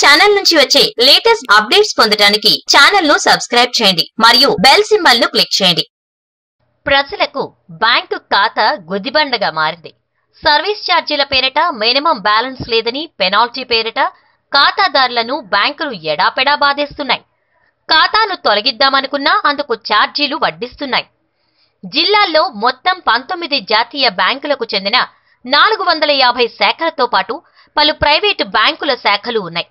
Channel నుంచి వచ్చే latest updates పొందడానికి ఛానల్ ను సబ్స్క్రైబ్ చేయండి మరియు బెల్ సింబల్ ను క్లిక్ చేయండి. ప్రజలకు బ్యాంకు ఖాతా గుదిబండగా మారింది. సర్వీస్ ఛార్జీల పేరిట మినిమం బ్యాలెన్స్ లేదని పెనాల్టీ పేరిట ఖాతాదారులను బ్యాంకులు ఎడాపెడా బాధేస్తున్నాయి. ఖాతాను తొలగిద్దామనుకున్నా అందుకు ఛార్జీలు వడ్డిస్తున్నాయి. జిల్లాల్లో మొత్తం 19 జాతీయ బ్యాంకులకు చెందిన 450 శాఖలతో పాటు పలు ప్రైవేటు బ్యాంకుల శాఖలు ఉన్నాయి.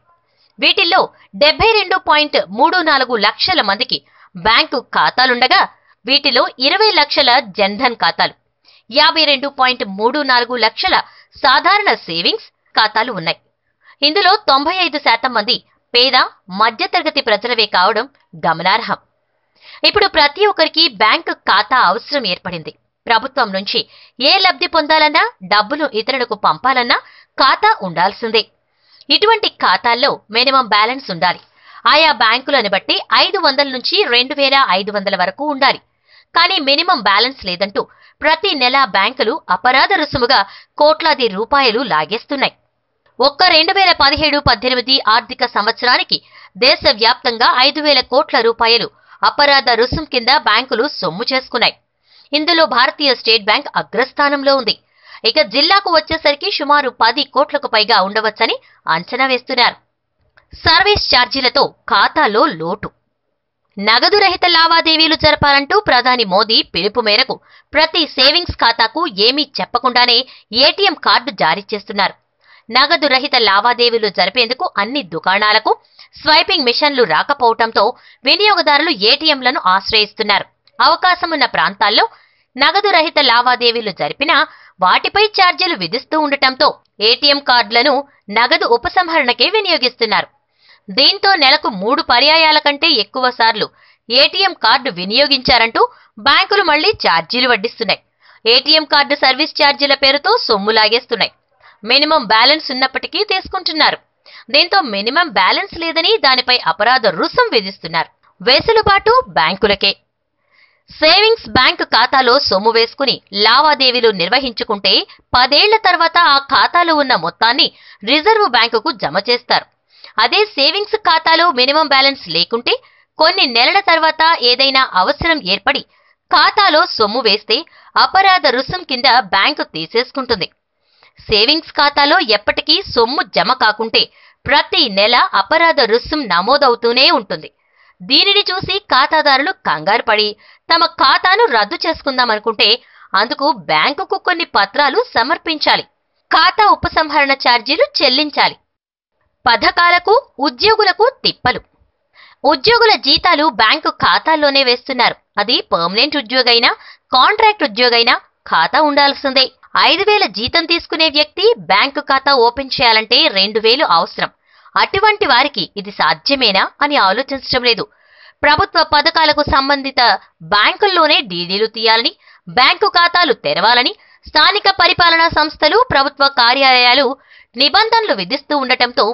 వీటిల్లో 72.34 లక్షల మందికి బ్యాంకు ఖాతాలుండగా వీటిలో 20 లక్షల జన్ధన్ ఖాతాలు, 52.34 లక్షల సాధారణ సేవింగ్స్ ఖాతాలు ఉన్నాయి. ఇందులో 95% మంది పేద మధ్యతరగతి ప్రజలవే కావడం గమనార్హం. ఇప్పుడు ప్రతి ఒక్కరికి బ్యాంకు ఖాతా అవసరం ఏర్పడింది. ప్రభుత్వం నుంచి ఏ లబ్ధి పొందాలన్నా, డబ్బును ఇతరులకు పంపాలన్నా ఖాతా ఉండాల్సిందే. ఇటువంటి ఖాతాల్లో మినిమం బ్యాలెన్స్ ఉండాలి. ఆయా బ్యాంకులను బట్టి 500 నుంచి 2500 వరకు ఉండాలి. కానీ మినిమం బ్యాలెన్స్ లేదంటూ ప్రతి నెల బ్యాంకులు అపరాధ రుసుముగా కోట్లాది రూపాయలు లాగేస్తున్నాయి. ఒక్క 2017-18 ఆర్థిక సంవత్సరానికి దేశవ్యాప్తంగా 5000 కోట్ల రూపాయలు అపరాధ రుసుం కింద బ్యాంకులు సొమ్ము చేసుకున్నాయి. ఇందులో భారతీయ స్టేట్ బ్యాంక్ అగ్రస్థానంలో ఉంది. ఇక జిల్లాకు వచ్చేసరికి సుమారు 10 కోట్లకు పైగా ఉండవచ్చని అంచనా వేస్తున్నారు. సర్వీస్ ఛార్జీలతో ఖాతాలో లోటు. నగదు రహిత లావాదేవీలు జరపాలంటూ ప్రధాని మోదీ పిలుపు మేరకు ప్రతి సేవింగ్స్ ఖాతాకు ఏమీ చెప్పకుండానే ఏటీఎం కార్డు జారీ చేస్తున్నారు. నగదు రహిత లావాదేవీలు జరిపేందుకు అన్ని దుకాణాలకు స్వైపింగ్ మిషన్లు రాకపోవడంతో వినియోగదారులు ఏటీఎంలను ఆశ్రయిస్తున్నారు. అవకాశమున్న ప్రాంతాల్లో నగదు రహిత లావాదేవీలు జరిపినా వాటిపై ఛార్జీలు విధిస్తూ ఉండటంతో ఏటీఎం కార్డులను నగదు ఉపసంహరణకే వినియోగిస్తున్నారు. దీంతో నెలకు 3 పర్యాయాల కంటే ఎక్కువ సార్లు ఏటీఎం కార్డు వినియోగించారంటూ బ్యాంకులు మళ్లీ ఛార్జీలు వడ్డిస్తున్నాయి. ఏటీఎం కార్డు సర్వీస్ ఛార్జీల పేరుతో సొమ్ము లాగేస్తున్నాయి. మినిమం బ్యాలెన్స్ ఉన్నప్పటికీ తీసుకుంటున్నారు. దీంతో మినిమం బ్యాలెన్స్ లేదని దానిపై అపరాధ రుసుం విధిస్తున్నారు. వెసులుబాటు బ్యాంకులకే. సేవింగ్స్ బ్యాంకు ఖాతాలో సొమ్ము వేసుకుని లావాదేవీలు నిర్వహించుకుంటే 10 ఏళ్ల తర్వాత ఆ ఖాతాలో ఉన్న మొత్తాన్ని రిజర్వ్ బ్యాంకుకు జమ చేస్తారు. అదే సేవింగ్స్ ఖాతాలో మినిమం బ్యాలెన్స్ లేకుంటే కొన్ని నెలల తర్వాత ఏదైనా అవసరం ఏర్పడి ఖాతాలో సొమ్ము వేస్తే అపరాధ రుసుం కింద బ్యాంకు తీసేసుకుంటుంది. సేవింగ్స్ ఖాతాలో ఎప్పటికీ సొమ్ము జమ కాకుంటే ప్రతి నెల అపరాధ రుసుం నమోదవుతూనే ఉంటుంది. దీనిని చూసి ఖాతాదారులు కంగారు పడి తమ ఖాతాను రద్దు చేసుకుందామనుకుంటే అందుకు బ్యాంకుకు కొన్ని పత్రాలు సమర్పించాలి. ఖాతా ఉపసంహరణ ఛార్జీలు చెల్లించాలి. పథకాలకు ఉద్యోగులకు తిప్పలు. ఉద్యోగుల జీతాలు బ్యాంకు ఖాతాల్లోనే వేస్తున్నారు. అది పర్మనెంట్ ఉద్యోగైనా కాంట్రాక్ట్ ఉద్యోగైనా ఖాతా ఉండాల్సిందే. 5000 జీతం తీసుకునే వ్యక్తి బ్యాంకు ఖాతా ఓపెన్ చేయాలంటే 2000 అవసరం. అటువంటి వారికి ఇది సాధ్యమేనా అని ఆలోచించడం లేదు. ప్రభుత్వ పథకాలకు సంబంధిత బ్యాంకుల్లోనే డీడీలు తీయాలని, బ్యాంకు ఖాతాలు తెరవాలని స్థానిక పరిపాలనా సంస్థలు, ప్రభుత్వ కార్యాలయాలు నిబంధనలు విధిస్తూ ఉండటంతో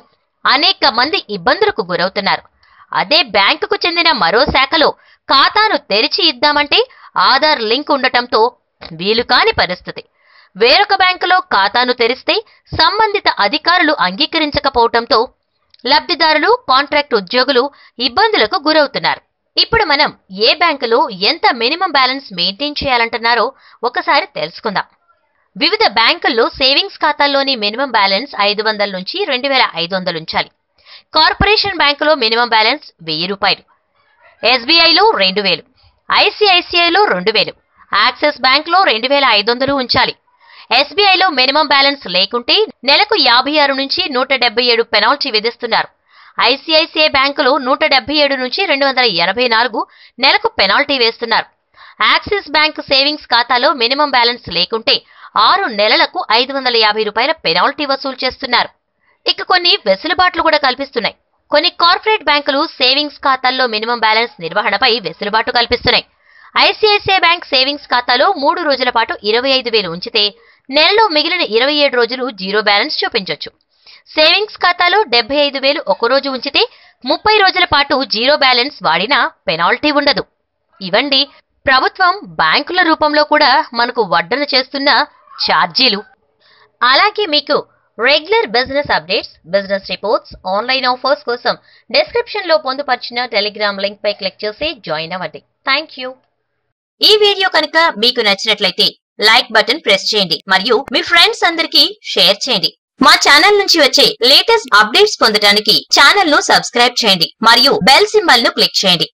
అనేక మంది ఇబ్బందులకు గురవుతున్నారు. అదే బ్యాంకుకు చెందిన మరో శాఖలో ఖాతాను తెరిచి ఇద్దామంటే ఆధార్ లింక్ ఉండటంతో వీలు కాని పరిస్థితి. వేరొక బ్యాంకులో ఖాతాను తెరిస్తే సంబంధిత అధికారులు అంగీకరించకపోవడంతో లబ్ధిదారులు, కాంట్రాక్ట్ ఉద్యోగులు ఇబ్బందులకు గురవుతున్నారు. ఇప్పుడు మనం ఏ బ్యాంకులో ఎంత మినిమం బ్యాలెన్స్ మెయింటైన్ చేయాలంటున్నారో ఒకసారి తెలుసుకుందాం. వివిధ బ్యాంకుల్లో సేవింగ్స్ ఖాతాల్లోని మినిమం బ్యాలెన్స్ 500 నుంచి 2500 ఉంచాలి. కార్పొరేషన్ బ్యాంకులో మినిమం బ్యాలెన్స్ 1000 రూపాయలు, ఎస్బీఐలో 2000, ఐసిఐసిఐలో 2000, యాక్సిస్ బ్యాంక్లో 2500 ఉంచాలి. ఎస్బీఐలో మినిమం బ్యాలెన్స్ లేకుంటే నెలకు 56 నుంచి 177 పెనాల్టీ విధిస్తున్నారు. ఐసిఐసిఐ బ్యాంకులో 177 నుంచి 284 నెలకు పెనాల్టీ వేస్తున్నారు. యాక్సిస్ బ్యాంక్ సేవింగ్స్ ఖాతాలో మినిమం బ్యాలెన్స్ లేకుంటే 6 నెలలకు 550 రూపాయల పెనాల్టీ వసూలు చేస్తున్నారు. ఇక కొన్ని వెసులుబాట్లు కూడా కల్పిస్తున్నాయి. కొన్ని కార్పొరేట్ బ్యాంకులు సేవింగ్స్ ఖాతాల్లో మినిమం బ్యాలెన్స్ నిర్వహణపై వెసులుబాటు కల్పిస్తున్నాయి. ఐసిఐసిఐ బ్యాంక్ సేవింగ్స్ ఖాతాలో 3 రోజుల పాటు 25,000 ఉంచితే నెలలో మిగిలిన 27 రోజులు జీరో బ్యాలెన్స్ చూపించొచ్చు. సేవింగ్స్ ఖాతాలో 75,000 ఒక రోజు ఉంచితే 30 రోజుల పాటు జీరో బ్యాలెన్స్ వాడినా పెనాల్టీ ఉండదు. ఇవండి ప్రభుత్వం బ్యాంకుల రూపంలో కూడా మనకు వడ్డన చేస్తున్న ఛార్జీలు. అలాగే మీకు regular business updates, business reports, online offers కోసం డిస్క్రిప్షన్ లో పొందుపరిచిన టెలిగ్రామ్ లింక్ పై క్లిక్ చేసి జాయిన్ అవ్వండి. Thank you. ఈ వీడియో కనుక మీకు నచ్చినట్లయితే లైక్ బటన్ ప్రెస్ చేయండి మరియు మీ ఫ్రెండ్స్ అందరికీ షేర్ చేయండి. మా ఛానల్ నుంచి వచ్చే లేటెస్ట్ అప్డేట్స్ పొందడానికి ఛానల్ ను సబ్స్క్రైబ్ చేయండి మరియు బెల్ సింబల్ ను క్లిక్ చేయండి.